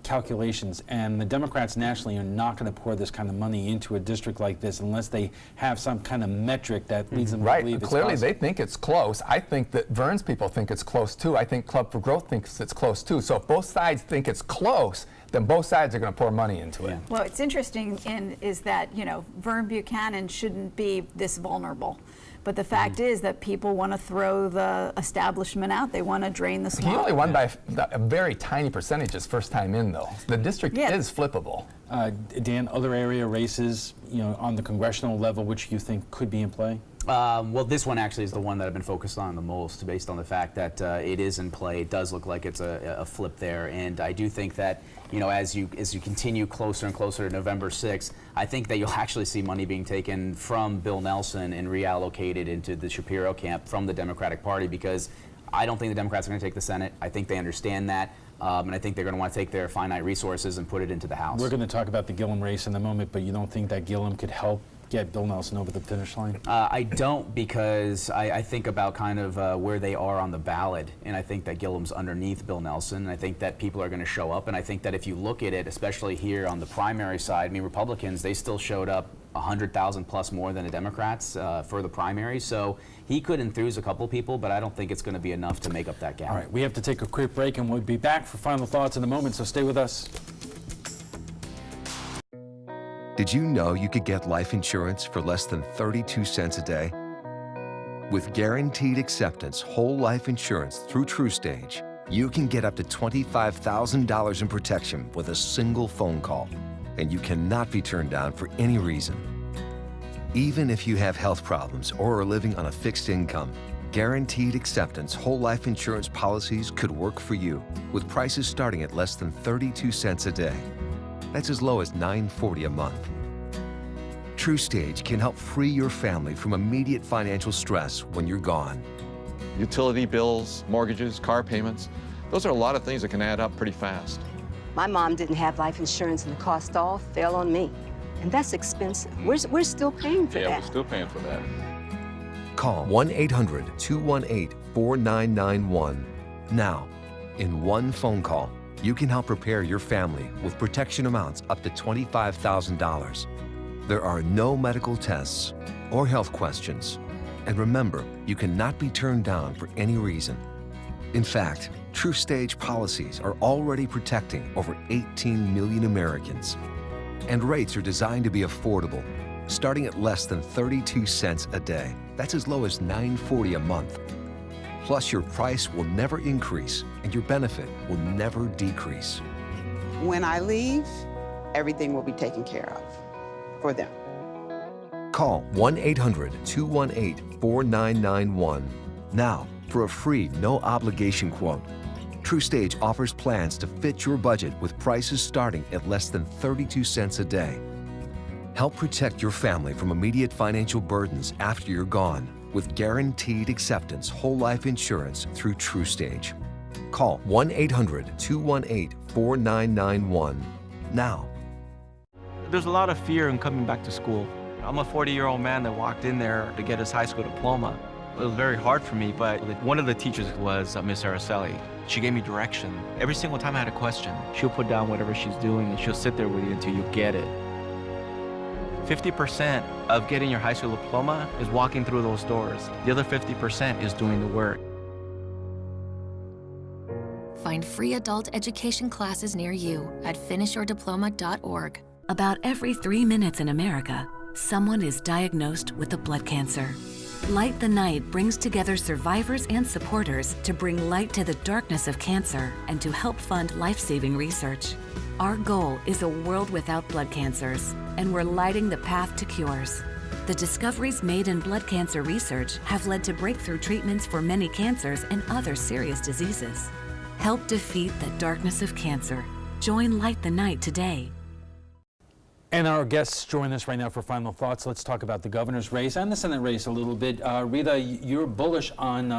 calculations, and the Democrats nationally are not going to pour this kind of money into a district like this unless they have some kind of metric that leads them to believe it's Clearly possible. they think it's close. I think that Vern's people think it's close too. I think Club for Growth thinks it's close too. So if both sides think it's close, then both sides are going to pour money into it. Well, what's interesting is that, Vern Buchanan shouldn't be this vulnerable. But the fact is that people want to throw the establishment out. They want to drain the swamp. He only won by a very tiny percentage his first time in, though. though. The district is flippable. Dan, other area races, on the congressional level, which you think could be in play? Well, this one actually is the one that I've been focused on the most, based on the fact that it is in play. It does look like it's a flip there, and I do think that as you continue closer and closer to November 6th, I think that you'll actually see money being taken from Bill Nelson and reallocated into the Shapiro camp from the Democratic Party, because I don't think the Democrats are going to take the Senate. I think they understand that. And I think they're going to want to take their finite resources and put it into the House. We're going to talk about the Gillum race in a moment, but you don't think that Gillum could help get Bill Nelson over the finish line? I don't, because I think about kind of where they are on the ballot, and I think that Gillum's underneath Bill Nelson, and I think that people are going to show up, and I think that if you look at it, especially here on the primary side, I mean, Republicans, they still showed up 100,000 plus more than the Democrats for the primary, so he could enthuse a couple people, but I don't think it's going to be enough to make up that gap. All right, we have to take a quick break, and we'll be back for final thoughts in a moment, so stay with us. Did you know you could get life insurance for less than 32 cents a day? With guaranteed acceptance whole life insurance through TrueStage, you can get up to $25,000 in protection with a single phone call, and you cannot be turned down for any reason. Even if you have health problems or are living on a fixed income, guaranteed acceptance whole life insurance policies could work for you, with prices starting at less than 32 cents a day. That's as low as $9.40 a month. TrueStage can help free your family from immediate financial stress when you're gone. Utility bills, mortgages, car payments, those are a lot of things that can add up pretty fast. My mom didn't have life insurance and the cost all fell on me. And that's expensive. We're still paying for that. Yeah, we're still paying for that. Call 1-800-218-4991 now. In one phone call, you can help prepare your family with protection amounts up to $25,000. There are no medical tests or health questions. And remember, you cannot be turned down for any reason. In fact, TrueStage policies are already protecting over 18 million Americans. And rates are designed to be affordable, starting at less than 32 cents a day. That's as low as $9.40 a month. Plus, your price will never increase and your benefit will never decrease. When I leave, everything will be taken care of for them. Call 1-800-218-4991 now for a free, no-obligation quote. TrueStage offers plans to fit your budget with prices starting at less than 32 cents a day. Help protect your family from immediate financial burdens after you're gone with guaranteed acceptance whole life insurance through TrueStage. Call 1-800-218-4991 now. There's a lot of fear in coming back to school. I'm a 40-year-old man that walked in there to get his high school diploma. It was very hard for me, but one of the teachers was Miss Araceli. She gave me direction. Every single time I had a question, she'll put down whatever she's doing and she'll sit there with you until you get it. 50% of getting your high school diploma is walking through those doors. The other 50% is doing the work. Find free adult education classes near you at finishyourdiploma.org. About every 3 minutes in America, someone is diagnosed with a blood cancer. Light the Night brings together survivors and supporters to bring light to the darkness of cancer and to help fund life-saving research. Our goal is a world without blood cancers, and we're lighting the path to cures. The discoveries made in blood cancer research have led to breakthrough treatments for many cancers and other serious diseases. Help defeat the darkness of cancer. Join Light the Night today. And our guests join us right now for final thoughts. Let's talk about the governor's race and the Senate race a little bit. Rita, you're bullish on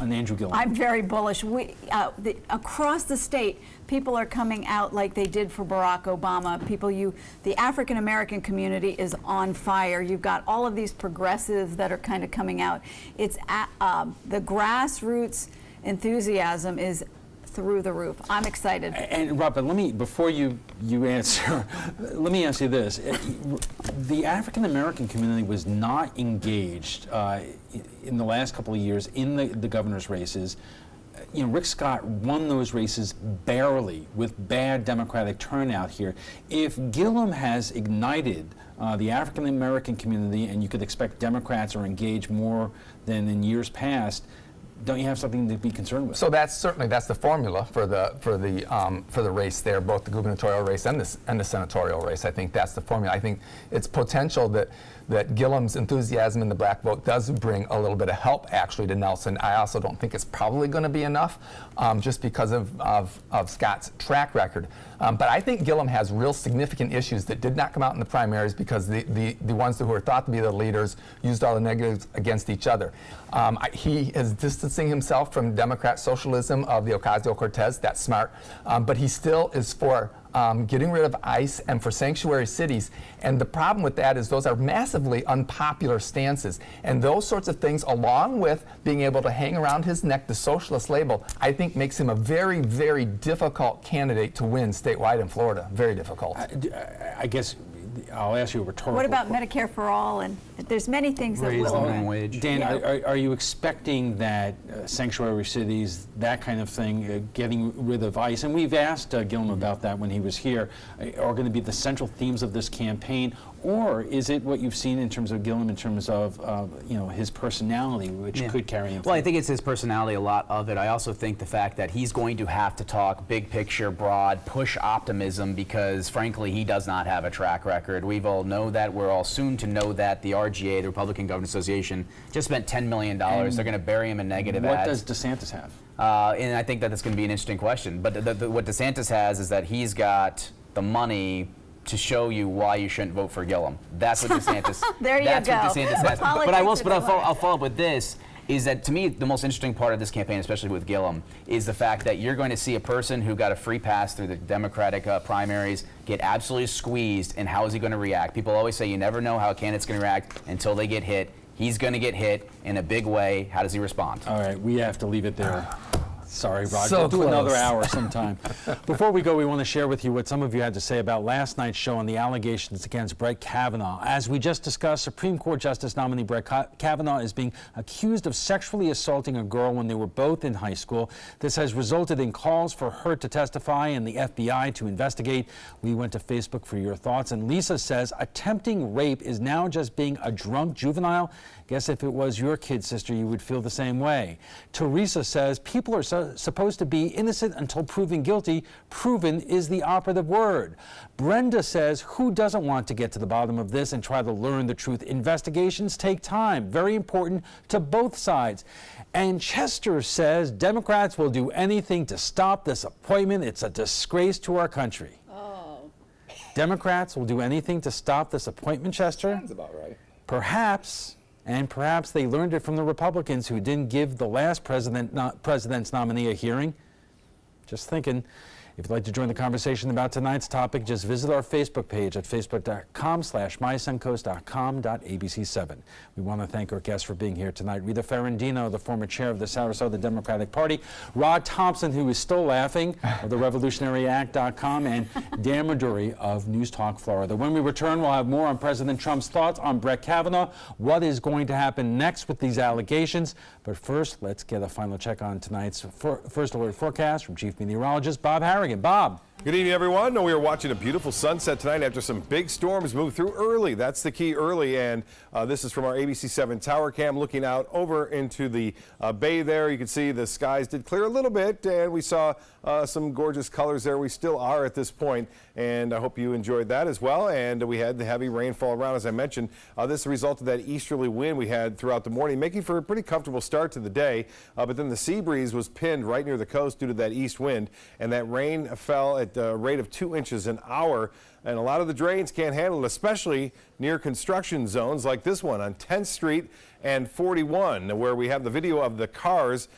Andrew Gillum. I'm very bullish. Across the state, people are coming out like they did for Barack Obama. The African American community is on fire. You've got all of these progressives that are kind of coming out. It's the grassroots enthusiasm is through the roof. I'm excited. And Rob, but before you answer, let me ask you this. The African American community was not engaged in the last couple of years in the governor's races. Rick Scott won those races barely with bad Democratic turnout here. If Gillum has ignited the African American community, and you could expect Democrats are engaged more than in years past, don't you have something to be concerned with? So that's the formula for the race there, both the gubernatorial race and the senatorial race. I think that's the formula. I think it's potential that Gillum's enthusiasm in the black vote does bring a little bit of help actually to Nelson. I also don't think it's probably going to be enough, just because of Scott's track record. But I think Gillum has real significant issues that did not come out in the primaries because the ones who were thought to be the leaders used all the negatives against each other. He is distancing himself from Democrat socialism of the Ocasio-Cortez. That's smart. But he still is for getting rid of ICE and for sanctuary cities. And the problem with that is those are massively unpopular stances. And those sorts of things, along with being able to hang around his neck the socialist label, I think makes him a very, very difficult candidate to win statewide in Florida. Very difficult. I guess I'll ask you a rhetorical. What about Medicare for all? And there's many things that will. Minimum wage. Dan, are you expecting that sanctuary cities, that kind of thing, getting rid of ICE? And we've asked Gillum about that when he was here. Are going to be the central themes of this campaign, or is it what you've seen in terms of Gillum, in terms of his personality, which could carry him? Well, I think it's his personality, a lot of it. I also think the fact that he's going to have to talk big picture, broad, push optimism, because frankly he does not have a track record. We've all know that. We're all soon to know that. The RGA, the Republican Government Association, just spent $10 million. They're going to bury him in negative ads. What does DeSantis have? And I think that that's going to be an interesting question. But what DeSantis has is that he's got the money to show you why you shouldn't vote for Gillum. That's what DeSantis. There you that's go. What DeSantis has. But I'll follow up with this. Is that, to me, the most interesting part of this campaign, especially with Gillum, is the fact that you're going to see a person who got a free pass through the Democratic primaries get absolutely squeezed, and how is he going to react? People always say you never know how a candidate's going to react until they get hit. He's going to get hit in a big way. How does he respond? All right, we have to leave it there. Sorry, Roger. So we'll do close. another hour sometime. Before we go, we want to share with you what some of you had to say about last night's show on the allegations against Brett Kavanaugh. As we just discussed, Supreme Court Justice nominee Brett Kavanaugh is being accused of sexually assaulting a girl when they were both in high school. This has resulted in calls for her to testify and the FBI to investigate. We went to Facebook for your thoughts, and Lisa says attempting rape is now just being a drunk juvenile. Guess if it was your kid, sister, you would feel the same way. Teresa says people are supposed to be innocent until proven guilty. Proven is the operative word. Brenda says, who doesn't want to get to the bottom of this and try to learn the truth? Investigations take time. Very important to both sides. And Chester says Democrats will do anything to stop this appointment. It's a disgrace to our country. Oh. Democrats will do anything to stop this appointment, Chester? Sounds about right. Perhaps. And perhaps they learned it from the Republicans who didn't give the last president's nominee a hearing. Just thinking. If you'd like to join the conversation about tonight's topic, just visit our Facebook page at facebook.com/mysuncoast.com.abc7. We want to thank our guests for being here tonight. Rita Ferrandino, the former chair of the Sarasota Democratic Party, Rod Thompson, who is still laughing, of the revolutionaryact.com, and Dan Maduri of News Talk Florida. When we return, we'll have more on President Trump's thoughts on Brett Kavanaugh, what is going to happen next with these allegations. But first, let's get a final check on tonight's first alert forecast from Chief Meteorologist Bob Harrigan. Bob. Good evening, everyone. We are watching a beautiful sunset tonight after some big storms moved through early. That's the key, early. And this is from our ABC7 tower cam looking out over into the bay there. You can see the skies did clear a little bit, and we saw some gorgeous colors there. We still are at this point, and I hope you enjoyed that as well. And we had the heavy rainfall around, as I mentioned. This is a result of that easterly wind we had throughout the morning, making for a pretty comfortable start to the day. But then the sea breeze was pinned right near the coast due to that east wind, and that rain fell at a rate of 2 inches an hour. And a lot of the drains can't handle it, especially near construction zones like this one on 10th Street and 41, where we have the video of the cars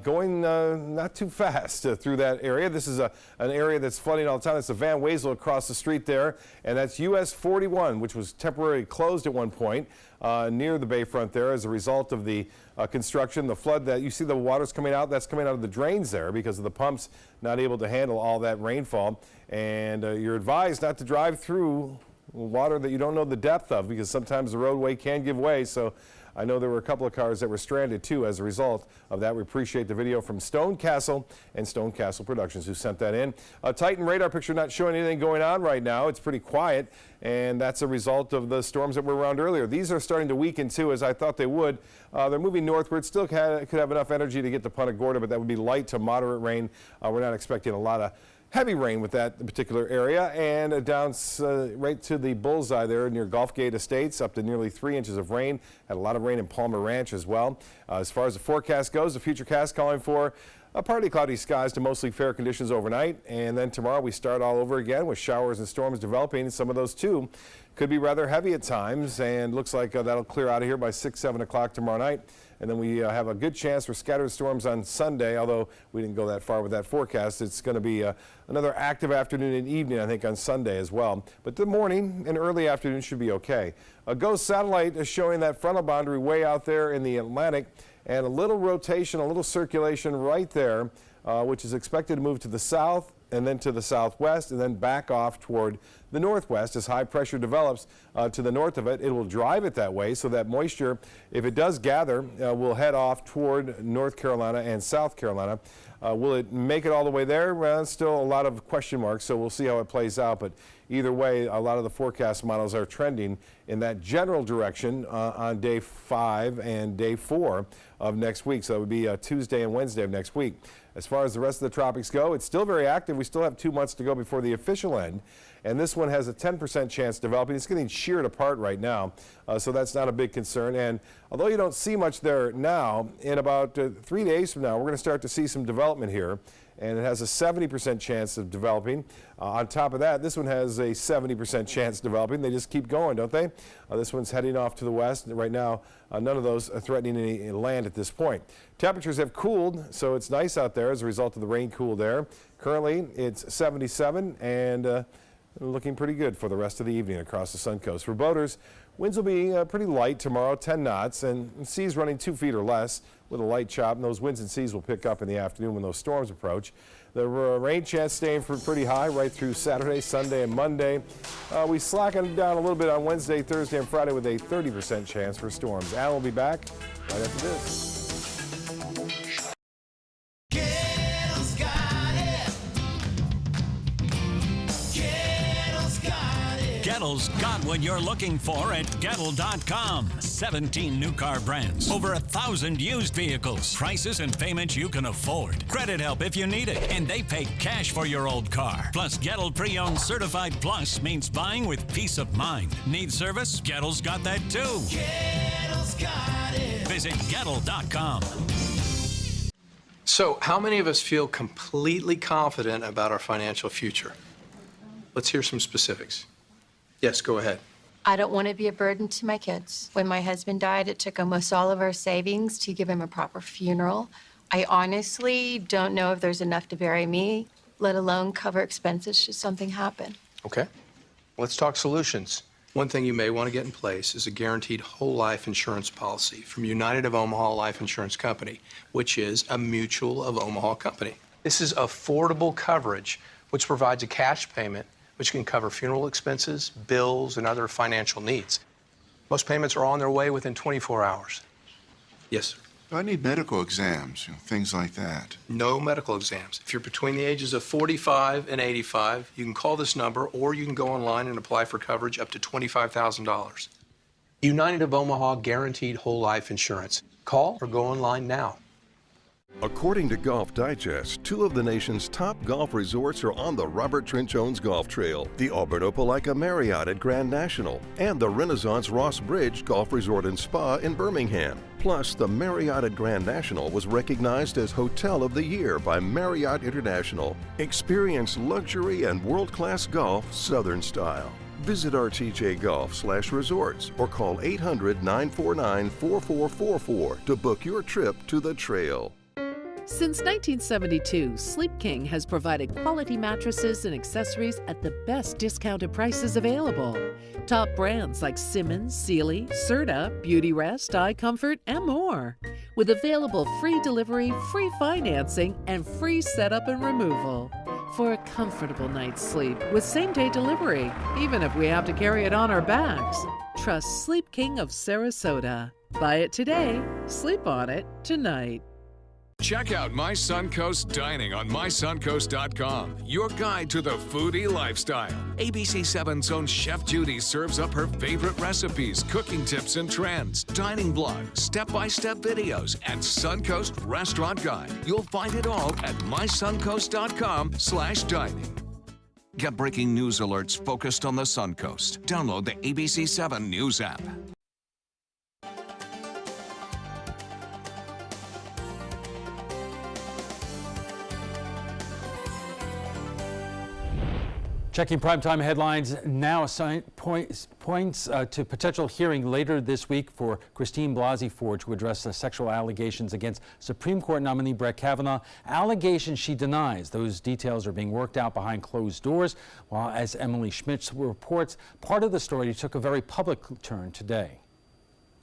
going not too fast through that area. This is an area that's flooding all the time. It's the Van Wezel across the street there, and that's US 41, which was temporarily closed at one point near the bayfront there as a result of the construction. The flood that you see, the water's coming out, that's coming out of the drains there because of the pumps not able to handle all that rainfall. And you're advised not to drive through water that you don't know the depth of, because sometimes the roadway can give way. So I know there were a couple of cars that were stranded too as a result of that. We appreciate the video from Stone Castle and Stone Castle Productions who sent that in. A Titan radar picture not showing anything going on right now. It's pretty quiet, and that's a result of the storms that were around earlier. These are starting to weaken too, as I thought they would. They're moving northward. Still could have enough energy to get to Punta Gorda, but that would be light to moderate rain. We're not expecting a lot of heavy rain with that particular area, and down right to the bullseye there near Gulfgate Estates, up to nearly 3 inches of rain. Had a lot of rain in Palmer Ranch as well. As far as the forecast goes, the futurecast calling for partly cloudy skies to mostly fair conditions overnight, and then tomorrow we start all over again with showers and storms developing. Some of those too could be rather heavy at times, and looks like that'll clear out of here by 6, 7 o'clock tomorrow night. And then we have a good chance for scattered storms on Sunday, although we didn't go that far with that forecast. It's going to be another active afternoon and evening, I think, on Sunday as well. But the morning and early afternoon should be okay. A GOES satellite is showing that frontal boundary way out there in the Atlantic, and a little rotation, a little circulation right there, which is expected to move to the south and then to the southwest and then back off toward the northwest. As high pressure develops to the north of it, it will drive it that way, so that moisture, if it does gather, will head off toward North Carolina and South Carolina. Will it make it all the way there? Well, still a lot of question marks, so we'll see how it plays out. But either way, a lot of the forecast models are trending in that general direction on day 5 and day 4 of next week. So that would be Tuesday and Wednesday of next week. As far as the rest of the tropics go, it's still very active. We still have 2 months to go before the official end. And this one has a 10% chance developing. It's getting sheared apart right now, so that's not a big concern. And although you don't see much there now, in about 3 days from now, we're going to start to see some development here. And it has a 70% chance of developing. On top of that, this one has a 70% chance developing. They just keep going, don't they? This one's heading off to the west. Right now, none of those are threatening any land at this point. Temperatures have cooled, so it's nice out there as a result of the rain cooled air. Currently, it's 77 and looking pretty good for the rest of the evening across the Suncoast. For boaters, winds will be pretty light tomorrow, 10 knots, and seas running 2 feet or less with a light chop. And those winds and seas will pick up in the afternoon when those storms approach. The rain chance staying pretty high right through Saturday, Sunday, and Monday. We slacken down a little bit on Wednesday, Thursday, and Friday with a 30% chance for storms. Al will be back right after this. Gettle's got what you're looking for at Gettle.com. 17 new car brands, over 1,000 used vehicles, prices and payments you can afford. Credit help if you need it, and they pay cash for your old car. Plus, Gettle Pre-Owned Certified Plus means buying with peace of mind. Need service? Gettle's got that too. Gettle's got it. Visit Gettle.com. So, how many of us feel completely confident about our financial future? Let's hear some specifics. Yes, go ahead. I don't want to be a burden to my kids. When my husband died, it took almost all of our savings to give him a proper funeral. I honestly don't know if there's enough to bury me, let alone cover expenses should something happen. Okay. Let's talk solutions. One thing you may want to get in place is a guaranteed whole life insurance policy from United of Omaha Life Insurance Company, which is a Mutual of Omaha company. This is affordable coverage, which provides a cash payment which can cover funeral expenses, bills, and other financial needs. Most payments are on their way within 24 hours. Yes, sir. I need medical exams, things like that. No medical exams. If you're between the ages of 45 and 85, you can call this number or you can go online and apply for coverage up to $25,000. United of Omaha Guaranteed Whole Life Insurance. Call or go online now. According to Golf Digest, 2 of the nation's top golf resorts are on the Robert Trent Jones Golf Trail, the Alberto Palaika Marriott at Grand National, and the Renaissance Ross Bridge Golf Resort and Spa in Birmingham. Plus, the Marriott at Grand National was recognized as Hotel of the Year by Marriott International. Experience luxury and world-class golf Southern style. Visit rtjgolf/resorts or call 800-949-4444 to book your trip to the trail. Since 1972, Sleep King has provided quality mattresses and accessories at the best discounted prices available. Top brands like Simmons, Sealy, Serta, Beautyrest, iComfort, and more. With available free delivery, free financing, and free setup and removal. For a comfortable night's sleep with same-day delivery, even if we have to carry it on our backs. Trust Sleep King of Sarasota. Buy it today, sleep on it tonight. Check out My Suncoast Dining on mysuncoast.com, your guide to the foodie lifestyle. ABC7's own Chef Judy serves up her favorite recipes, cooking tips and trends, dining blogs, step-by-step videos, and Suncoast Restaurant Guide. You'll find it all at mysuncoast.com/dining. Get breaking news alerts focused on the Suncoast. Download the ABC7 News app. Checking primetime headlines now, points to potential hearing later this week for Christine Blasey Ford to address the sexual allegations against Supreme Court nominee Brett Kavanaugh. Allegations she denies. Those details are being worked out behind closed doors, while, as Emily Schmitz reports, part of the story took a very public turn today.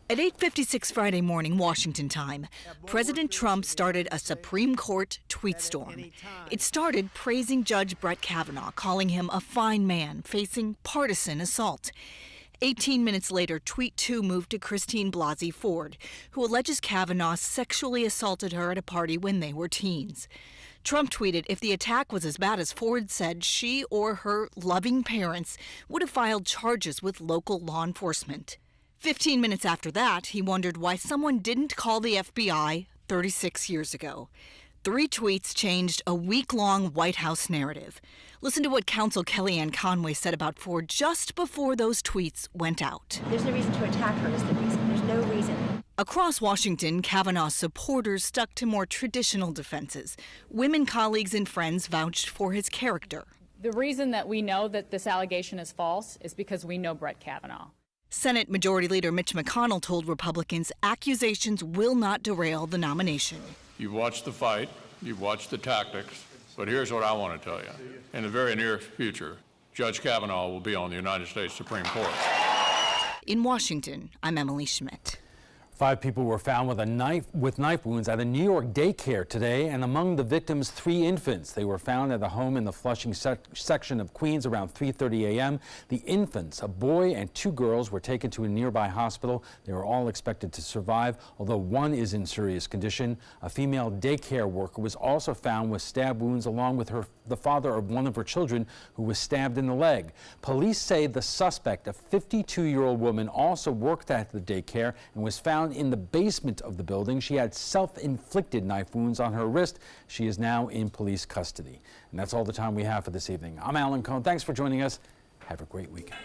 At 8:56 Friday morning, Washington time, President Trump started a Supreme Court tweet storm. It started praising Judge Brett Kavanaugh, calling him a fine man facing partisan assault. 18 minutes later, tweet 2 moved to Christine Blasey Ford, who alleges Kavanaugh sexually assaulted her at a party when they were teens. Trump tweeted if the attack was as bad as Ford said, she or her loving parents would have filed charges with local law enforcement. 15 minutes after that, he wondered why someone didn't call the FBI 36 years ago. 3 tweets changed a week-long White House narrative. Listen to what counsel Kellyanne Conway said about Ford just before those tweets went out. There's no reason to attack her is the reason. There's no reason. Across Washington, Kavanaugh's supporters stuck to more traditional defenses. Women colleagues and friends vouched for his character. The reason that we know that this allegation is false is because we know Brett Kavanaugh. Senate Majority Leader Mitch McConnell told Republicans accusations will not derail the nomination. You've watched the fight, you've watched the tactics, but here's what I want to tell you. In the very near future, Judge Kavanaugh will be on the United States Supreme Court. In Washington, I'm Emily Schmidt. 5 people were found with knife wounds at a New York daycare today, and among the victims, 3 infants. They were found at a home in the Flushing section of Queens around 3:30 a.m. The infants, a boy and 2 girls, were taken to a nearby hospital. They were all expected to survive, although one is in serious condition. A female daycare worker was also found with stab wounds, along with the father of one of her children, who was stabbed in the leg. Police say the suspect, a 52-year-old woman, also worked at the daycare and was found in the basement of the building. She had self-inflicted knife wounds on her wrist. She is now in police custody. And that's all the time we have for this evening. I'm Alan Cohn. Thanks for joining us. Have a great weekend.